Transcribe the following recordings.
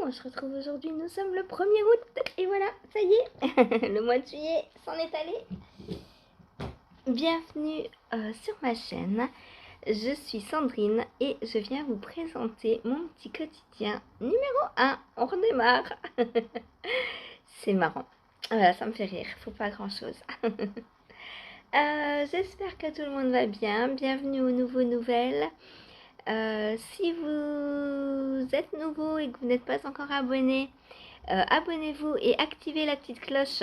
on se retrouve aujourd'hui, nous sommes le 1er août et voilà, ça y est, le mois de juillet s'en est allé. Bienvenue sur ma chaîne, je suis Sandrine et je viens vous présenter mon petit quotidien numéro 1. On redémarre. C'est marrant, voilà, ça me fait rire, faut pas grand chose. J'espère que tout le monde va bien, bienvenue aux nouveaux nouvelles. Si vous êtes nouveau et que vous n'êtes pas encore abonné, abonnez-vous et activez la petite cloche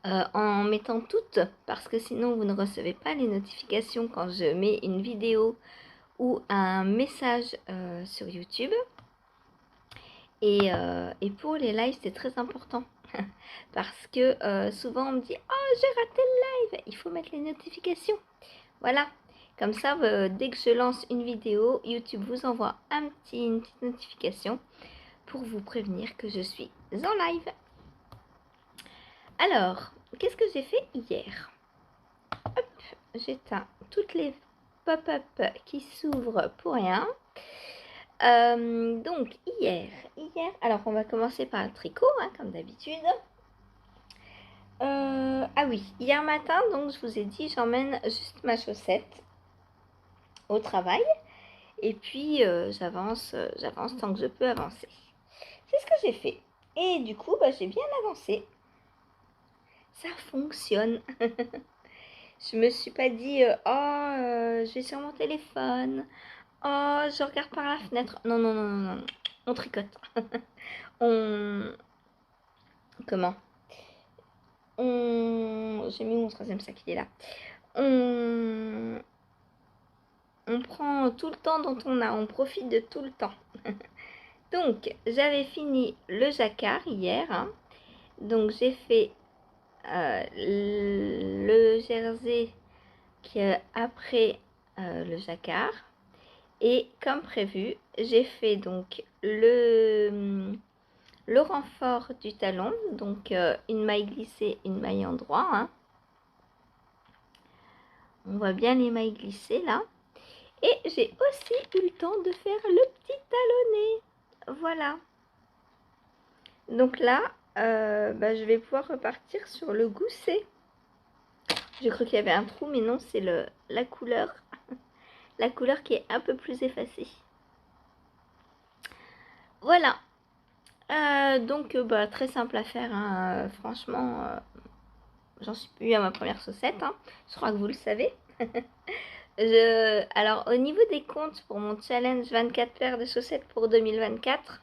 en mettant toutes, parce que sinon vous ne recevez pas les notifications quand je mets une vidéo ou un message sur YouTube. Et pour les lives, c'est très important parce que souvent on me dit « Oh, j'ai raté le live !» Il faut mettre les notifications. Voilà. Comme ça, dès que je lance une vidéo, YouTube vous envoie une petite notification pour vous prévenir que je suis en live. Alors, qu'est-ce que j'ai fait hier? Hop, j'éteins toutes les pop-up qui s'ouvrent pour rien. Donc, hier, alors on va commencer par le tricot, hein, comme d'habitude. Ah oui, hier matin, donc je vous ai dit, j'emmène juste ma chaussette au travail. Et puis, j'avance tant que je peux avancer. C'est ce que j'ai fait. Et du coup, j'ai bien avancé. Ça fonctionne. Je me suis pas dit, je vais sur mon téléphone. Oh, je regarde par la fenêtre. Non, non, non, non, non. On tricote. Comment J'ai mis mon troisième sac, il est là. On prend tout le temps dont on a. On profite de tout le temps. Donc, j'avais fini le jacquard hier. Hein. Donc, j'ai fait le jersey qui est après le jacquard. Et comme prévu, j'ai fait donc le renfort du talon. Donc, une maille glissée, une maille en droit. Hein. On voit bien les mailles glissées là. Et j'ai aussi eu le temps de faire le petit talonnet. Voilà. Donc là, je vais pouvoir repartir sur le gousset. J'ai cru qu'il y avait un trou, mais non, c'est la couleur. La couleur qui est un peu plus effacée. Voilà. Donc, très simple à faire. Hein. Franchement, j'en suis plus à ma première chaussette. Hein. Je crois que vous le savez. Alors, au niveau des comptes pour mon challenge 24 paires de chaussettes pour 2024,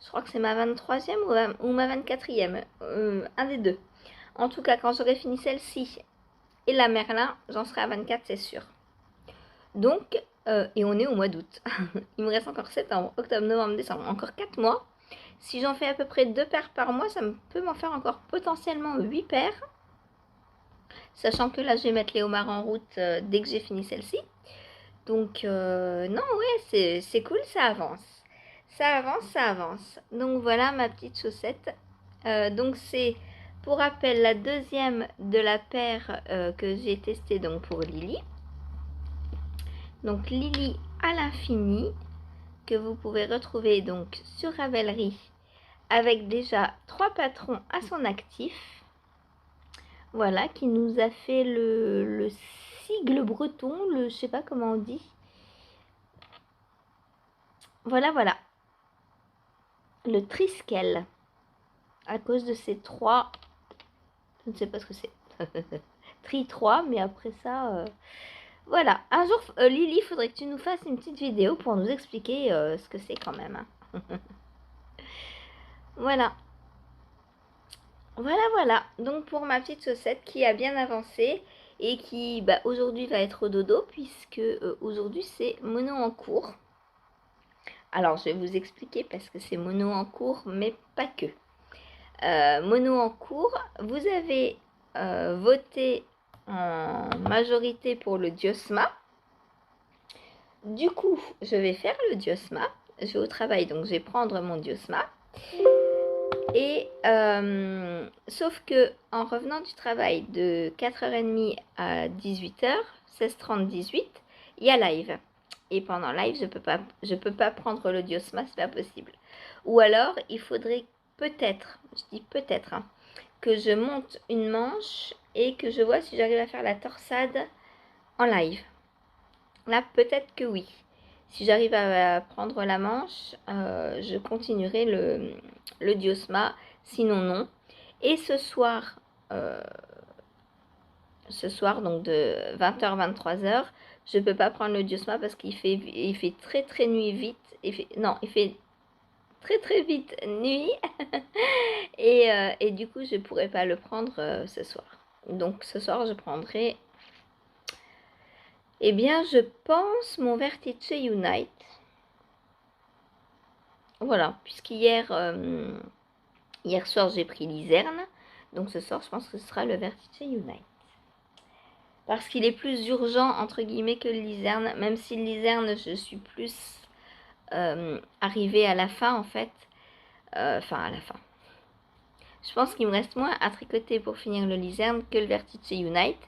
je crois que c'est ma 23e ou ma 24e. Un des deux. En tout cas, quand j'aurai fini celle-ci et la Merlin, j'en serai à 24, c'est sûr. Donc, et on est au mois d'août. Il me reste encore septembre, octobre, novembre, décembre. Encore 4 mois. Si j'en fais à peu près 2 paires par mois, ça peut m'en faire encore potentiellement 8 paires. Sachant que là, je vais mettre les homards en route dès que j'ai fini celle-ci. Donc, non, ouais, c'est cool, ça avance. Ça avance, ça avance. Donc, voilà ma petite chaussette. Donc, c'est, pour rappel, la deuxième de la paire que j'ai testée donc pour Lily. Donc, Lily à l'infini, que vous pouvez retrouver donc sur Ravelry, avec déjà 3 patrons à son actif. Voilà, qui nous a fait le sigle breton, je sais pas comment on dit. Voilà, voilà. Le triskel. À cause de ces 3, je ne sais pas ce que c'est. Tri 3, mais après ça, voilà. Un jour, Lily, il faudrait que tu nous fasses une petite vidéo pour nous expliquer ce que c'est quand même. Hein. Voilà. Voilà. Donc, pour ma petite chaussette qui a bien avancé et qui, aujourd'hui, va être au dodo, puisque aujourd'hui, c'est mono en cours. Alors, je vais vous expliquer parce que c'est mono en cours, mais pas que. Mono en cours, vous avez voté en majorité pour le Diosma. Du coup, je vais faire le Diosma. Je vais au travail, donc je vais prendre mon Diosma. Et sauf que en revenant du travail de 4h30 à 18h, 16h30, 18, il y a live. et pendant live, je peux pas prendre le Diosma, c'est pas possible. Ou alors, il faudrait peut-être, je dis peut-être, hein, que je monte une manche et que je vois si j'arrive à faire la torsade en live. Là, peut-être que oui. Si j'arrive à prendre la manche, je continuerai le Diosma, sinon non. Et ce soir, donc de 20h à 23h, je ne peux pas prendre le Diosma parce qu'il fait très très nuit vite. Il fait très très vite nuit. et du coup, je ne pourrai pas le prendre ce soir. Donc ce soir, je prendrai, eh bien, je pense mon Vertice Unite. Voilà, puisqu'hier hier soir, j'ai pris l'Iserne. Donc ce soir, je pense que ce sera le Vertice Unite. Parce qu'il est plus urgent, entre guillemets, que l'Iserne. Même si l'Iserne, je suis plus arrivée à la fin, en fait. Enfin, à la fin. Je pense qu'il me reste moins à tricoter pour finir le Lizerne que le Vertice Unite.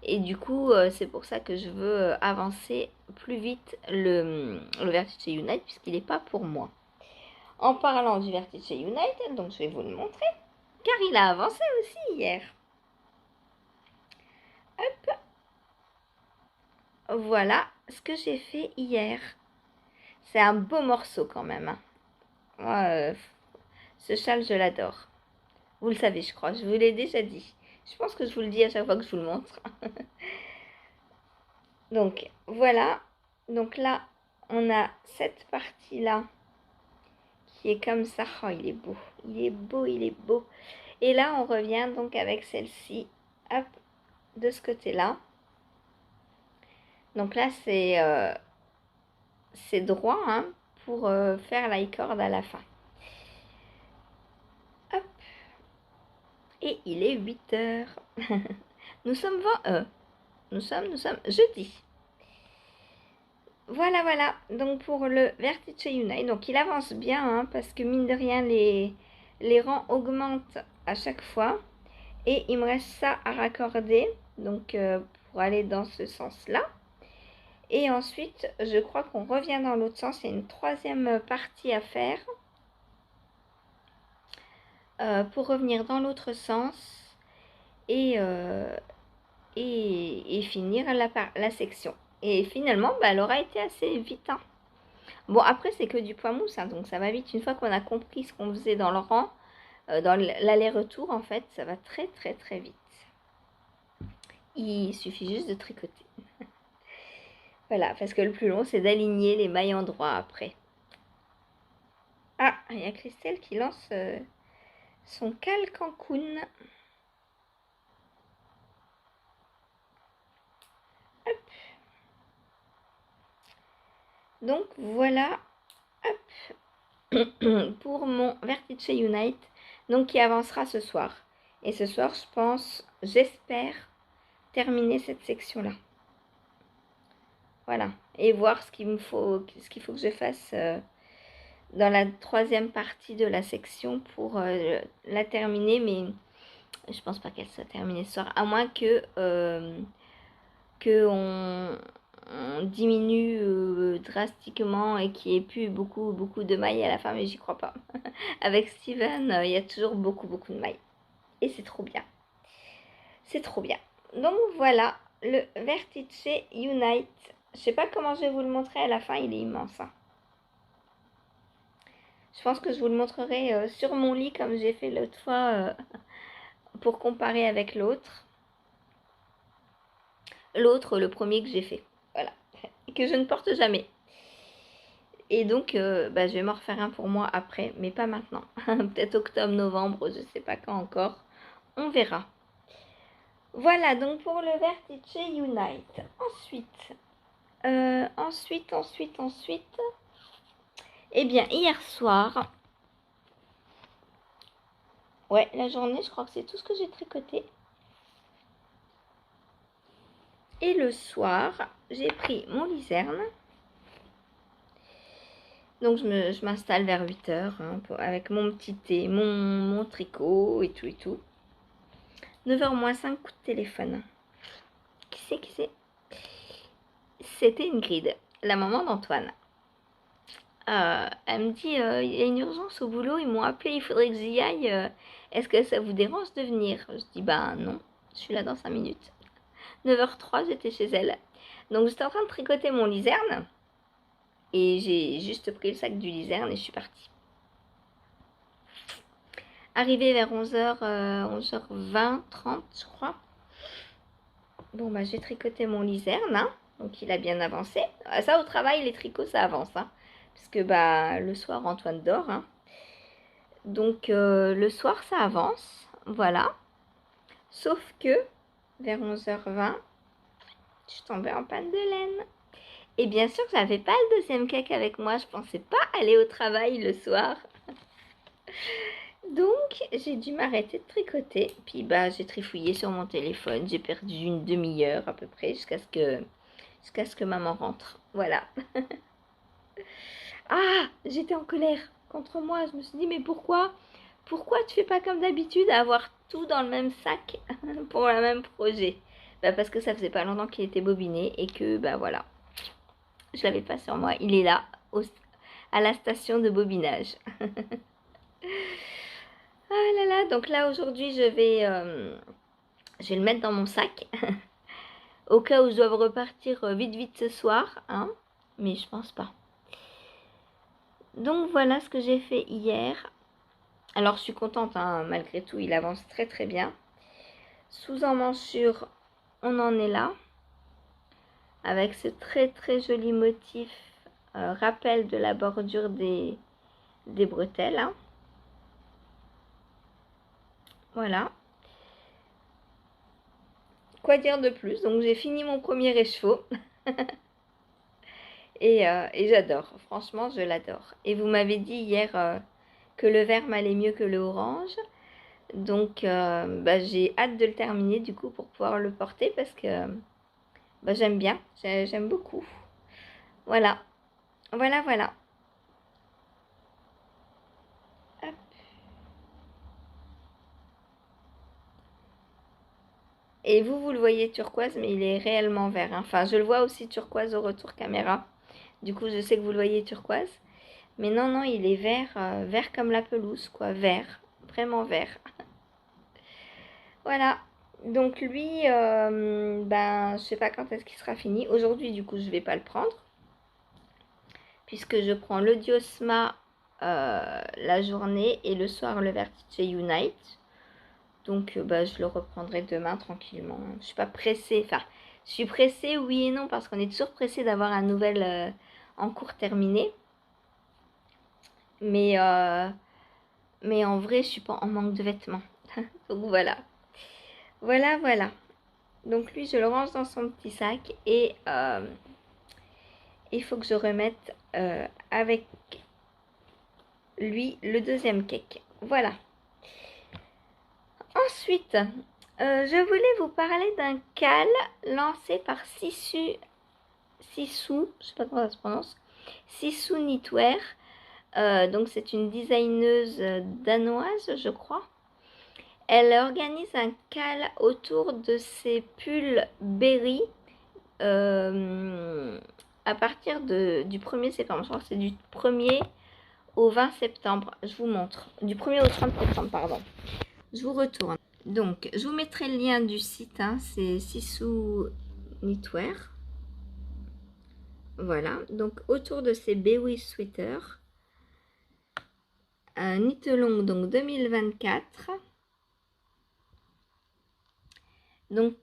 Et du coup, c'est pour ça que je veux avancer plus vite le Vertice Unite, puisqu'il n'est pas pour moi. En parlant du Vertice Unite, donc je vais vous le montrer, car il a avancé aussi hier. Hop. Voilà ce que j'ai fait hier. C'est un beau morceau quand même. Hein. Moi, ce châle, je l'adore. Vous le savez, je crois. Je vous l'ai déjà dit. Je pense que je vous le dis à chaque fois que je vous le montre. Donc, voilà. Donc là, on a cette partie-là qui est comme ça. Oh, il est beau. Il est beau, il est beau. Et là, on revient donc avec celle-ci. Hop, de ce côté-là. Donc là, c'est droit hein, pour faire l'i-cord à la fin. Hop. Et il est 8h. Nous sommes jeudi. Voilà. Donc pour le Vertice Unite, donc il avance bien hein, parce que mine de rien les rangs augmentent à chaque fois. Et il me reste ça à raccorder, donc pour aller dans ce sens-là. Et ensuite, je crois qu'on revient dans l'autre sens. Il y a une troisième partie à faire pour revenir dans l'autre sens et finir la section. Et finalement, elle aura été assez vite. Hein. Bon, après, c'est que du poids mousse, hein, donc ça va vite. Une fois qu'on a compris ce qu'on faisait dans le rang, dans l'aller-retour, en fait, ça va très, très, très vite. Il suffit juste de tricoter. Voilà, parce que le plus long, c'est d'aligner les mailles endroits après. Ah, il y a Christelle qui lance son cal Cancun. Hop. Donc voilà, hop, pour mon Vertice Unite, donc qui avancera ce soir. Et ce soir, je pense, j'espère terminer cette section-là. Voilà, et voir ce qu'il faut que je fasse dans la troisième partie de la section pour la terminer, mais je pense pas qu'elle soit terminée ce soir, à moins que on diminue drastiquement et qu'il n'y ait plus beaucoup de mailles à la fin, mais j'y crois pas. Avec Steven, il y a toujours beaucoup de mailles. Et c'est trop bien. C'est trop bien. Donc voilà, le Vertice Unite. Je sais pas comment je vais vous le montrer à la fin, il est immense. Hein. Je pense que je vous le montrerai sur mon lit comme j'ai fait l'autre fois pour comparer avec l'autre. L'autre, le premier que j'ai fait. Voilà. Et que je ne porte jamais. Et donc, je vais m'en refaire un pour moi après, mais pas maintenant. Peut-être octobre, novembre, je sais pas quand encore. On verra. Voilà, donc pour le Vertice Unite. Ensuite. Eh bien, hier soir. Ouais, la journée, je crois que c'est tout ce que j'ai tricoté. Et le soir, j'ai pris mon Lizerne. Donc je m'installe vers 8h hein, avec mon petit thé, mon tricot et tout. 9h moins 5, coup de téléphone. Qui c'est C'était Ingrid. la maman d'Antoine. Elle me dit, il y a une urgence au boulot, ils m'ont appelé, il faudrait que j'y aille. Est-ce que ça vous dérange de venir? Je dis, bah non, je suis là dans 5 minutes. 9h03, j'étais chez elle. Donc j'étais en train de tricoter mon luzerne. Et j'ai juste pris le sac du luzerne et je suis partie. Arrivée vers 11h, 11h20, 30, je crois. Bon, bah j'ai tricoté mon luzerne, hein. Donc il a bien avancé. Ça, au travail, les tricots, ça avance, hein. Parce que bah, le soir, Antoine dort, hein. Donc le soir, ça avance. Voilà. Sauf que, vers 11h20, je suis tombée en panne de laine. Et bien sûr, j'avais pas le deuxième cake avec moi. Je pensais pas aller au travail le soir. Donc, j'ai dû m'arrêter de tricoter. Puis, bah, j'ai trifouillé sur mon téléphone. J'ai perdu une demi-heure à peu près jusqu'à ce que maman rentre. Voilà. Ah, j'étais en colère contre moi. Je me suis dit, mais pourquoi tu fais pas comme d'habitude à avoir tout dans le même sac pour le même projet? Bah, parce que ça faisait pas longtemps qu'il était bobiné et que, bah voilà, je l'avais pas sur moi. Il est là, à la station de bobinage. Ah là là, donc là aujourd'hui je vais le mettre dans mon sac au cas où je dois repartir vite ce soir, hein, mais je pense pas. Donc voilà ce que j'ai fait hier. Alors je suis contente, hein, malgré tout, il avance très bien. Sous emmanchure, on en est là, avec ce très joli motif, rappel de la bordure des bretelles, hein. Voilà. Quoi dire de plus? Donc j'ai fini mon premier écheveau. Et j'adore, franchement je l'adore. Et vous m'avez dit hier que le vert m'allait mieux que le orange. Donc bah, j'ai hâte de le terminer du coup pour pouvoir le porter parce que bah, j'aime bien, j'aime beaucoup. Voilà, voilà. Hop. Et vous le voyez turquoise, mais il est réellement vert, hein. Enfin, je le vois aussi turquoise au retour caméra. Du coup, je sais que vous le voyez turquoise. Mais non, il est vert, vert comme la pelouse, quoi. Vert, vraiment vert. Voilà. Donc lui, ben, je sais pas quand est-ce qu'il sera fini. Aujourd'hui, du coup, je vais pas le prendre. Puisque je prends le Diosma la journée et le soir le Vertice Unite. Donc bah, je le reprendrai demain tranquillement. Je suis pas pressée. Enfin, je suis pressée, oui et non, parce qu'on est toujours pressé d'avoir un nouvel en cours terminé. Mais en vrai, je suis pas en manque de vêtements. Donc voilà. Voilà. Donc lui, je le range dans son petit sac et il faut que je remette avec lui le deuxième cake. Voilà. Ensuite, je voulais vous parler d'un cal lancé par Sissou, je sais pas comment ça se prononce, Sissou Knitwear. Donc c'est une designeuse danoise, je crois. Elle organise un cal autour de ses pulls berry à partir du 1er septembre. Je crois que c'est du 1er au 20 septembre. Je vous montre. Du 1er au 30 septembre, pardon. Je vous retourne. Donc, je vous mettrai le lien du site. Hein, c'est Sissou Knitwear. Voilà. Donc, autour de ces Bewi Sweaters. Knit Along, donc 2024. Donc,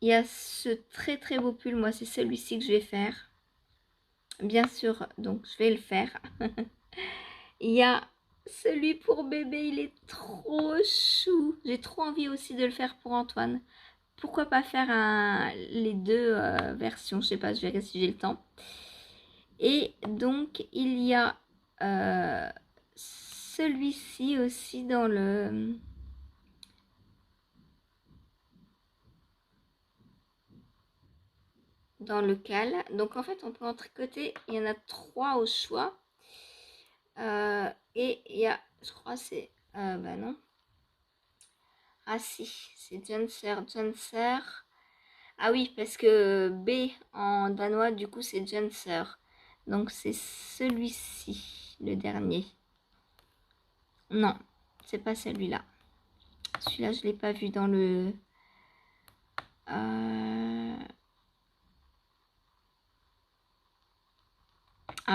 il y a ce très beau pull. Moi, c'est celui-ci que je vais faire. Bien sûr, donc je vais le faire. Il y a celui pour bébé, il est trop chou. J'ai trop envie aussi de le faire pour Antoine. Pourquoi pas faire les deux versions? Je sais pas, je verrai si j'ai le temps. Et donc, il y a celui-ci aussi dans le cal. Donc, en fait, on peut en tricoter. Il y en a 3 au choix. Et il y a, je crois, c'est... bah non. Ah si, c'est Jenser. Ah oui, parce que B en danois, du coup, c'est Jenser. Donc c'est celui-ci, le dernier. Non, c'est pas celui-là. Celui-là, je l'ai pas vu dans le... Ah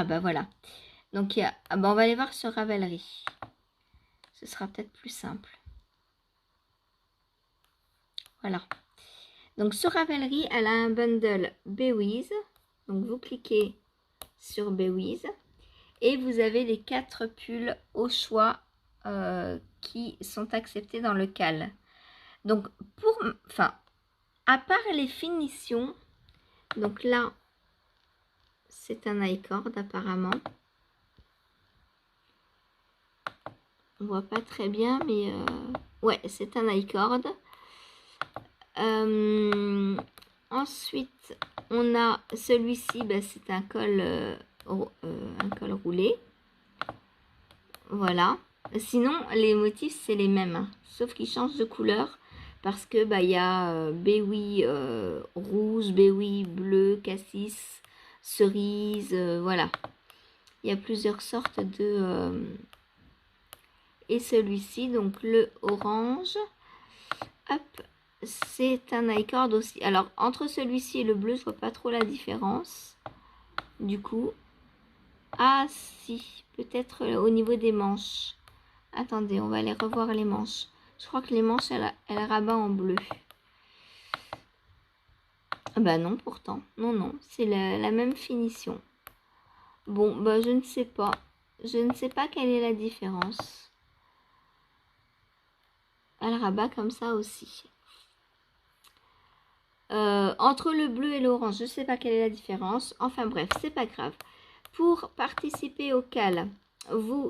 bah voilà. Donc il y a... Ah bah on va aller voir sur Ravelry. Ce sera peut-être plus simple. Voilà. Donc sur Ravelry, elle a un bundle Bewiz. Donc vous cliquez sur Bewiz et vous avez les 4 pulls au choix qui sont acceptés dans le cal. Donc à part les finitions, donc là c'est un i-cord apparemment. On voit pas très bien, mais ouais, c'est un i-cord. Ensuite, on a celui-ci, bah, c'est un col roulé. Voilà. Sinon, les motifs, c'est les mêmes, hein, sauf qu'ils changent de couleur parce que bah, y a béoui rouge, béoui bleu, cassis, cerise, voilà. Il y a plusieurs sortes de... et celui-ci, donc le orange, hop, c'est un i-cord aussi. Alors, entre celui-ci et le bleu, je vois pas trop la différence. Du coup, ah si, peut-être au niveau des manches. Attendez, on va aller revoir les manches. Je crois que les manches, elle rabat en bleu. Ah bah non, pourtant. Non, non, c'est la même finition. Bon, bah je ne sais pas. Je ne sais pas quelle est la différence. Elle rabat comme ça aussi. Entre le bleu et l'orange, je ne sais pas quelle est la différence. Enfin bref, c'est pas grave. Pour participer au cal,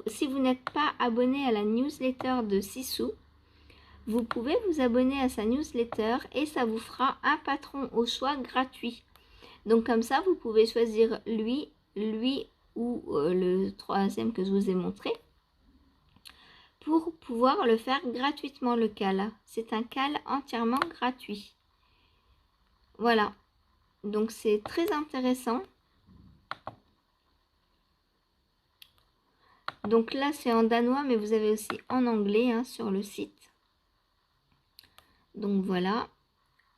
si vous n'êtes pas abonné à la newsletter de Sissou, vous pouvez vous abonner à sa newsletter et ça vous fera un patron au choix gratuit. Donc comme ça, vous pouvez choisir lui ou le troisième que je vous ai montré pour pouvoir le faire gratuitement le cal. C'est un cal entièrement gratuit. Voilà. Donc c'est très intéressant. Donc là c'est en danois mais vous avez aussi en anglais hein, sur le site. Donc voilà.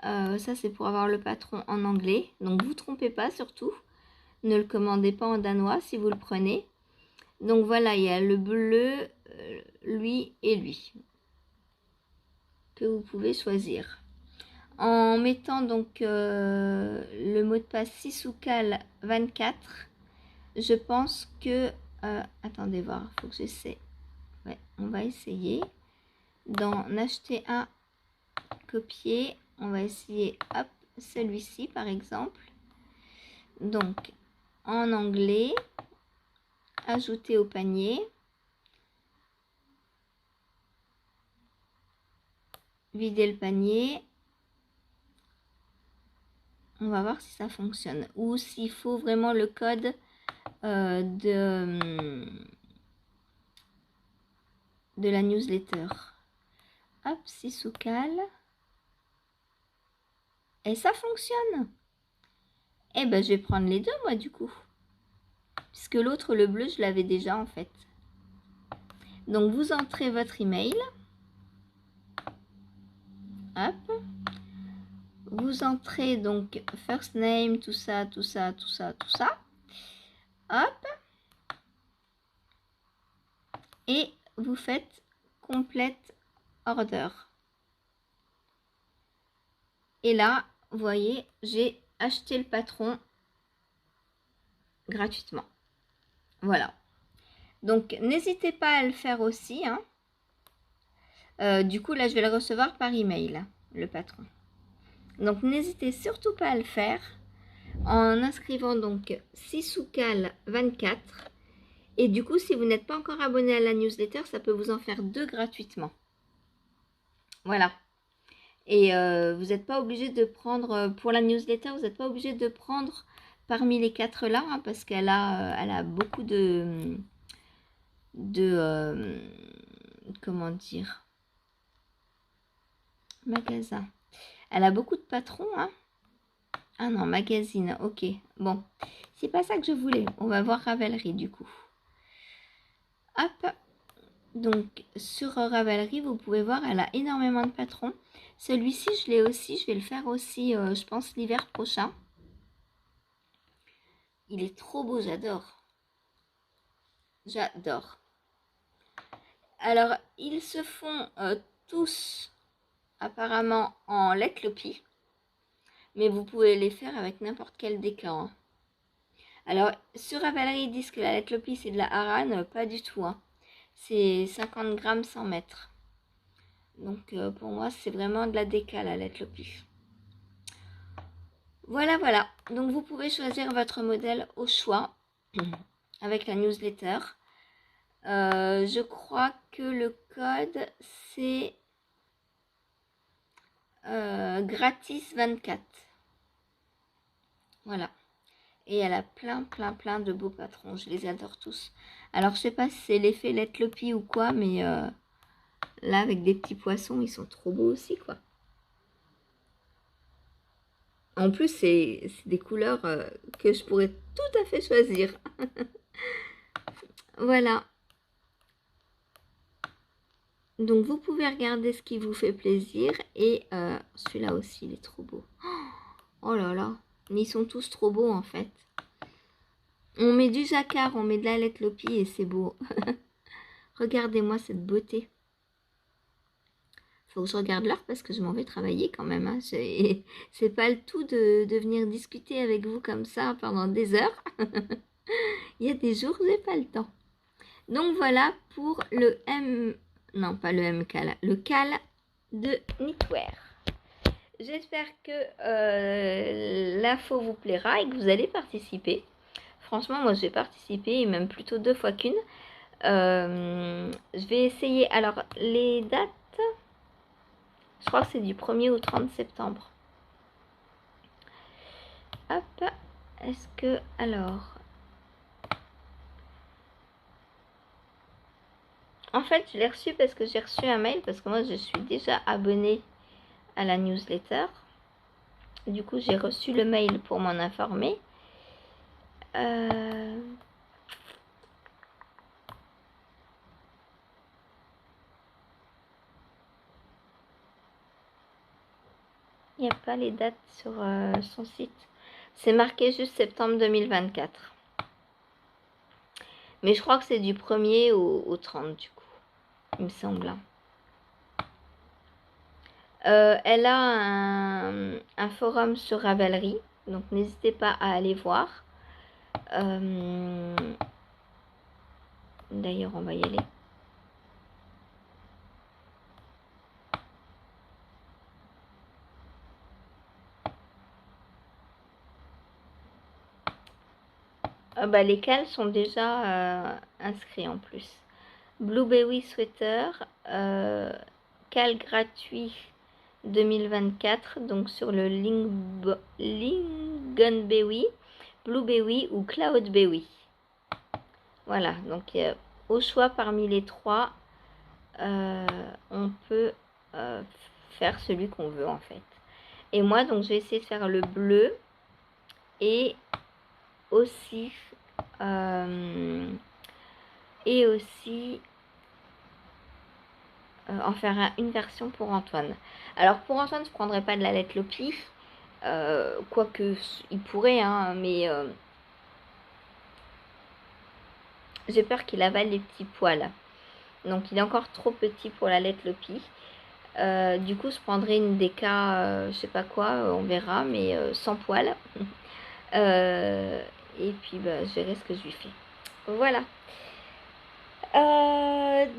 Ça c'est pour avoir le patron en anglais. Donc vous trompez pas surtout. Ne le commandez pas en danois si vous le prenez. Donc voilà, il y a le bleu, lui et lui. Que vous pouvez choisir. En mettant donc le mot de passe Sisoucal 24, je pense que... attendez voir, il faut que j'essaie. Ouais, on va essayer d'en acheter un, copier. On va essayer, hop, celui-ci par exemple. Donc, en anglais, ajouter au panier. Vider le panier. On va voir si ça fonctionne. Ou s'il faut vraiment le code de la newsletter. Hop, Sisoucal. Et ça fonctionne. Eh ben, je vais prendre les deux, moi, du coup. Puisque l'autre, le bleu, je l'avais déjà, en fait. Donc, vous entrez votre email. Hop. Vous entrez, donc, first name, tout ça, tout ça, tout ça, tout ça. Hop. Et vous faites complete order. Et là, vous voyez, j'ai acheté le patron gratuitement. Voilà. Donc, n'hésitez pas à le faire aussi. Hein. Du coup, là, je vais le recevoir par email, le patron. Donc, n'hésitez surtout pas à le faire en inscrivant donc Sisoucal 24. Et du coup, si vous n'êtes pas encore abonné à la newsletter, ça peut vous en faire 2 gratuitement. Voilà. Et vous n'êtes pas obligé de prendre, pour la newsletter, vous n'êtes pas obligé de prendre parmi les 4 là, hein, parce qu'elle a beaucoup de comment dire, magasin. Elle a beaucoup de patrons, hein. Ah non, magazine, ok. Bon, c'est pas ça que je voulais. On va voir Ravelry du coup. Hop. Donc sur Ravelry, vous pouvez voir, elle a énormément de patrons. Celui-ci, je l'ai aussi. Je vais le faire aussi, je pense, l'hiver prochain. Il est trop beau, j'adore. J'adore. Alors, ils se font tous apparemment en Letlopi. Mais vous pouvez les faire avec n'importe quel décan. Hein. Alors, sur Ravelry, ils disent que la Letlopi, c'est de la harane. Pas du tout. Hein. C'est 50 grammes 100 mètres. Donc, pour moi, c'est vraiment de la déca, la Letlopi. Voilà, voilà. Donc, vous pouvez choisir votre modèle au choix avec la newsletter. Je crois que le code, c'est gratis 24. Voilà. Et elle a plein de beaux patrons. Je les adore tous. Alors, je sais pas si c'est l'effet Letlopi ou quoi, mais là, avec des petits poissons, ils sont trop beaux aussi, quoi. En plus, c'est des couleurs que je pourrais tout à fait choisir. Voilà. Donc, vous pouvez regarder ce qui vous fait plaisir. Et celui-là aussi, il est trop beau. Oh là là. Mais ils sont tous trop beaux, en fait. On met du jacquard, on met de la Letlopi et c'est beau. Regardez-moi cette beauté. Faut que je regarde l'heure parce que je m'en vais travailler quand même. Hein. C'est pas le tout de venir discuter avec vous comme ça pendant des heures. Il y a des jours où j'ai pas le temps. Donc voilà pour le M... Non, pas le MK là. Le cal de Knitwear. J'espère que l'info vous plaira et que vous allez participer. Franchement, moi je vais participer et même plutôt 2 fois qu'une. Je vais essayer. Alors, les dates, je crois que c'est du 1er au 30 septembre. Hop, est-ce que... Alors... En fait, je l'ai reçu parce que j'ai reçu un mail, parce que moi, je suis déjà abonnée à la newsletter. Du coup, j'ai reçu le mail pour m'en informer. Il n'y a pas les dates sur son site. C'est marqué juste septembre 2024. Mais je crois que c'est du 1er au 30 du coup. Il me semble. Elle a un forum sur Ravelry. Donc n'hésitez pas à aller voir. D'ailleurs, on va y aller. Les cales sont déjà inscrits en plus. Blueberry Sweater, cal gratuit 2024, donc sur le Lingonberry, Blueberry ou Cloudberry. Voilà, donc au choix parmi les trois, on peut faire celui qu'on veut en fait. Et moi, donc je vais essayer de faire le bleu et aussi en faire une version pour Antoine. Alors pour Antoine, je ne prendrai pas de la Letlopi, quoique il pourrait, hein, mais j'ai peur qu'il avale les petits poils. Donc il est encore trop petit pour la Letlopi. Du coup, je prendrai une DK, je sais pas quoi, on verra, mais sans poils. Et puis je verrai ce que je lui fais. Voilà.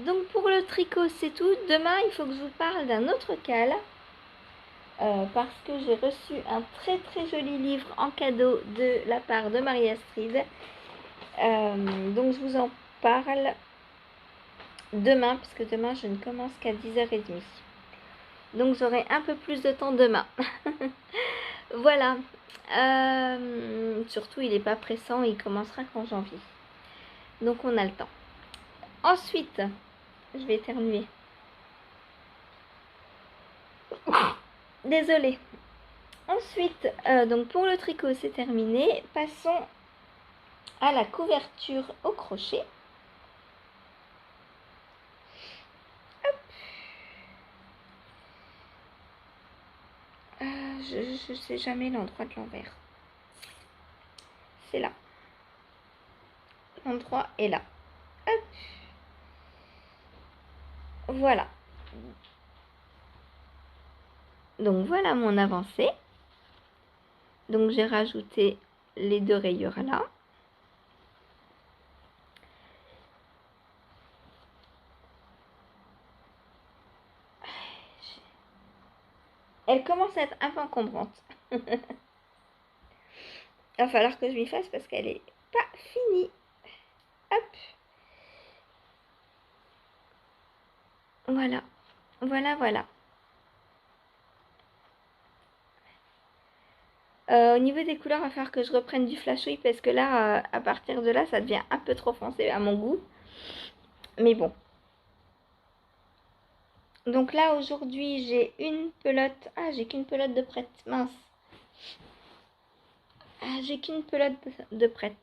Donc pour le tricot c'est tout. Demain il faut que je vous parle d'un autre cal parce que j'ai reçu un très joli livre en cadeau de la part de Marie Astrid. Donc je vous en parle demain parce que demain je ne commence qu'à 10h30. Donc j'aurai un peu plus de temps demain. Voilà. Surtout il n'est pas pressant, il commencera qu'en janvier. Donc on a le temps. Ensuite, je vais éternuer. Désolée. Ensuite, donc pour le tricot, c'est terminé. Passons à la couverture au crochet. Je sais jamais l'endroit de l'envers. C'est là. L'endroit est là. Hop. Voilà. Donc voilà mon avancée. Donc j'ai rajouté les 2 rayures là. Elle commence à être un peu encombrante. Il va falloir que je m'y fasse parce qu'elle est pas finie. Hop. Voilà. Voilà, voilà. Au niveau des couleurs, il va falloir que je reprenne du flashouille parce que là, à partir de là, ça devient un peu trop foncé à mon goût. Mais bon. Donc là, aujourd'hui, j'ai une pelote. Ah, j'ai qu'une pelote de prête. Mince. Ah, j'ai qu'une pelote de prête.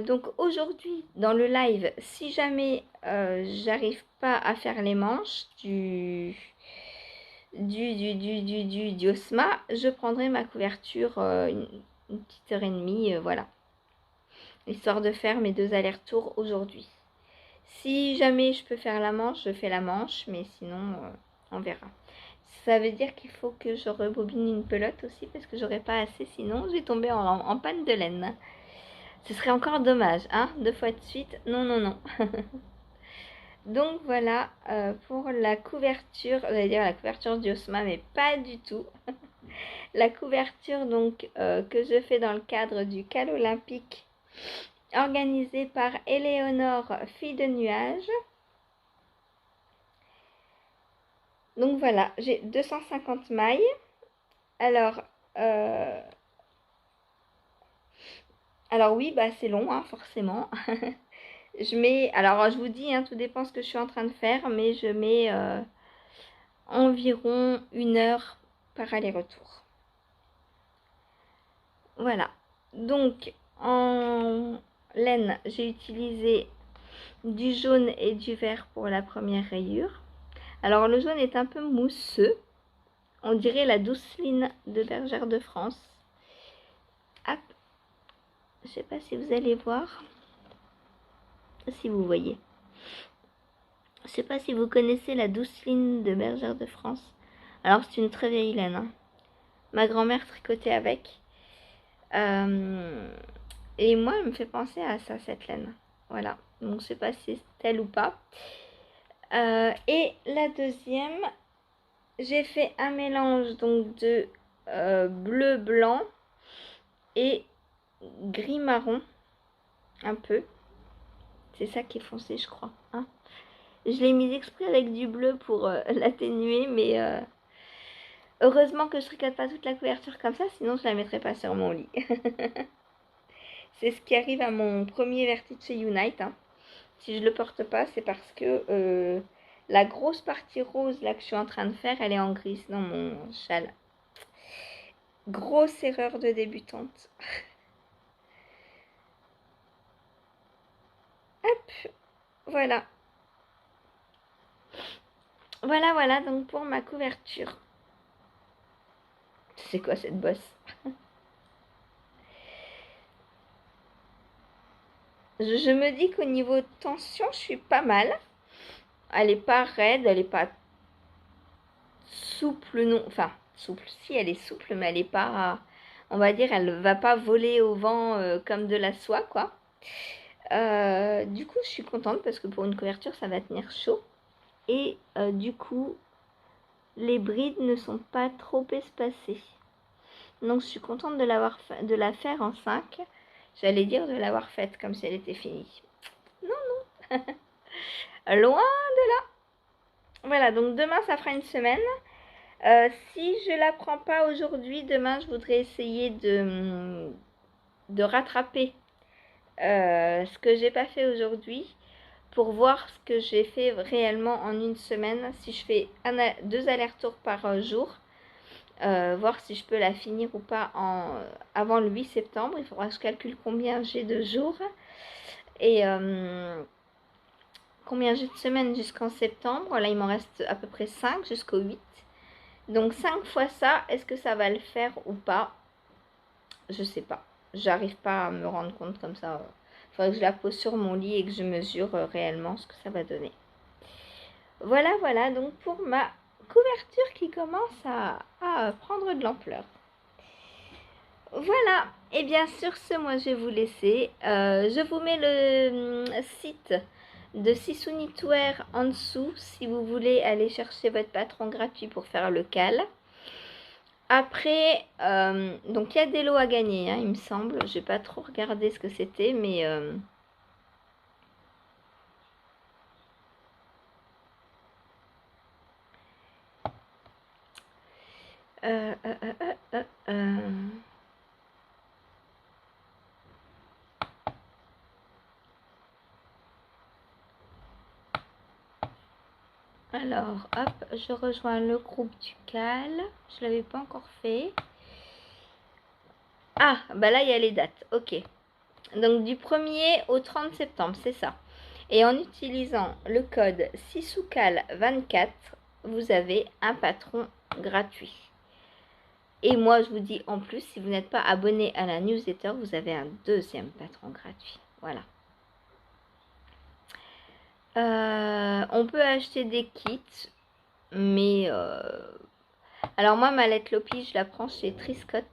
Donc aujourd'hui, dans le live, si jamais j'arrive pas à faire les manches du Osma, je prendrai ma couverture une petite heure et demie, voilà. Histoire de faire mes 2 allers-retours aujourd'hui. Si jamais je peux faire la manche, je fais la manche, mais sinon, on verra. Ça veut dire qu'il faut que je rebobine une pelote aussi, parce que j'aurai pas assez, sinon je vais tomber en panne de laine. Ce serait encore dommage, hein, 2 fois de suite. Non, non, non. Donc voilà pour la couverture, j'allais dire la couverture du Osma, mais pas du tout. La couverture donc que je fais dans le cadre du Cal Olympique organisé par Éléonore, fille de nuages. Donc voilà, j'ai 250 mailles. Alors, oui, bah c'est long, hein, forcément. Je mets, alors je vous dis, hein, tout dépend ce que je suis en train de faire, mais je mets environ 1 heure par aller-retour. Voilà. Donc, en laine, j'ai utilisé du jaune et du vert pour la première rayure. Alors, le jaune est un peu mousseux. On dirait la douce line de Bergère de France. Hop. Je sais pas si vous allez voir. Si vous voyez. Je sais pas si vous connaissez la douce line de Bergère de France. Alors, c'est une très vieille laine, hein. Ma grand-mère tricotait avec. Et moi, elle me fait penser à ça, cette laine. Voilà. Donc, je sais pas si c'est elle ou pas. Et la deuxième, j'ai fait un mélange donc de bleu blanc et gris marron. Un peu. C'est ça qui est foncé, je crois. Hein, je l'ai mis exprès avec du bleu pour l'atténuer, mais heureusement que je tricote pas toute la couverture comme ça, sinon je la mettrais pas sur mon lit. C'est ce qui arrive à mon premier Vertice Unite. Hein. Si je le porte pas, c'est parce que la grosse partie rose là que je suis en train de faire, elle est en gris dans mon châle. Grosse erreur de débutante. Hop, voilà. Voilà donc pour ma couverture. C'est quoi cette bosse? Je me dis qu'au niveau de tension, je suis pas mal. Elle est pas raide, elle est pas souple non. Enfin, souple, si elle est souple, mais elle est pas. On va dire, elle va pas voler au vent comme de la soie, quoi. Du coup, je suis contente parce que pour une couverture, ça va tenir chaud. Et du coup, les brides ne sont pas trop espacées. Donc, je suis contente de la faire en 5. J'allais dire de l'avoir faite comme si elle était finie. Non, non. Loin de là. Voilà, donc demain, ça fera une semaine. Si je la prends pas aujourd'hui, demain, je voudrais essayer de rattraper ce que j'ai pas fait aujourd'hui pour voir ce que j'ai fait réellement en une semaine. Si je fais 2 allers-retours par jour, voir si je peux la finir ou pas avant le 8 septembre. Il faudra que je calcule combien j'ai de jours et combien j'ai de semaines jusqu'en septembre. Là, il m'en reste à peu près 5 jusqu'au 8. Donc 5 fois ça, est-ce que ça va le faire ou pas? Je sais pas. J'arrive pas à me rendre compte comme ça. Il faudrait que je la pose sur mon lit et que je mesure réellement ce que ça va donner. Voilà, voilà, donc pour ma couverture qui commence à prendre de l'ampleur. Voilà, et bien sur ce, moi je vais vous laisser. Je vous mets le site de Sisou Knitwear en dessous si vous voulez aller chercher votre patron gratuit pour faire le cal. Après, donc il y a des lots à gagner, hein, il me semble. Je n'ai pas trop regardé ce que c'était, mais... Alors, hop, je rejoins le groupe du cal. Je ne l'avais pas encore fait. Ah, bah là, il y a les dates. Ok. Donc, du 1er au 30 septembre, c'est ça. Et en utilisant le code SISOUCAL24, vous avez un patron gratuit. Et moi, je vous dis en plus, si vous n'êtes pas abonné à la newsletter, vous avez un deuxième patron gratuit. Voilà. On peut acheter des kits, mais... Alors moi, ma lettre Lopi, je la prends chez Triscott.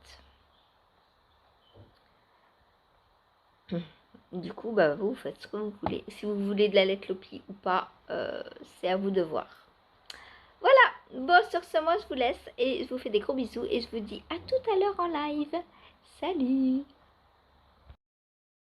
Du coup, bah, vous faites ce que vous voulez. Si vous voulez de la lettre Lopi ou pas, c'est à vous de voir. Voilà, bon, sur ce, moi, je vous laisse et je vous fais des gros bisous et je vous dis à tout à l'heure en live. Salut!